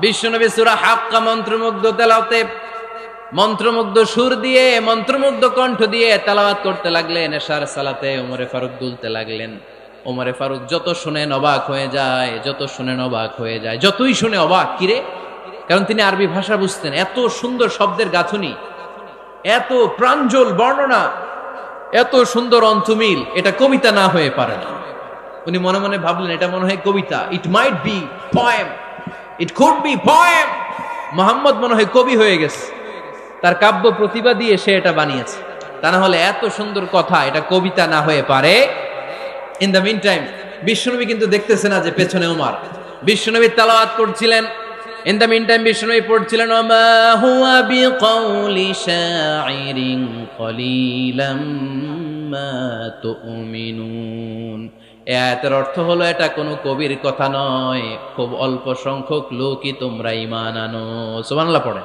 বিশ্বনবী সূরা হাক্কা মন্ত্রমুগ্ধ তেলাওয়াতে, মন্ত্রমুগ্ধ সুর দিয়ে, মন্ত্রমুগ্ধ কণ্ঠ দিয়ে তেলাওয়াত করতে লাগলেন। এশার সালাতে ওমরে ফারুক দুলতে লাগলেন। ওমরে ফারুক যত শুনেন অবাক হয়ে যায়, যত শুনেন অবাক হয়ে যায়, যতই শুনে অবাক। কিরে? কারণ তিনি আরবি ভাষা বুঝতেন। এত সুন্দর শব্দের গাঁথুনি, এত প্রাঞ্জল বর্ণনা, এত সুন্দর অন্তমিল, এটা কবিতা না হয়ে পারে না। উনি মনে মনে ভাবলেন এটা মনে হয় কবিতা। It might be poem, it could be poem. Muhammad মনে হয় কবি হয়ে গেছে, তার কাব্য প্রতিভা দিয়ে সে এটা বানিয়েছে। তা না হলে এত সুন্দর কথা, এটা কবিতা না হয়ে পারে। ইন দ্য মিন টাইম বিশ্বনবী কিন্তু দেখতেছে না যে পেছনে ওমর। বিশ্বনবী তেলাওয়াত করছিলেন। ইন দ্য মিন টাইম বিশ্বনবী পড়ছিলেন ওমা হুয়া বিকাউলি শাইরিন কলিলাম মা তুমিনুন। এই আয়াতের অর্থ হলো এটা কোনো কবির কথা নয়, খুব অল্প সংখ্যক লোকই তোমরা ঈমান আনো। সুবহানাল্লাহ পড়ে।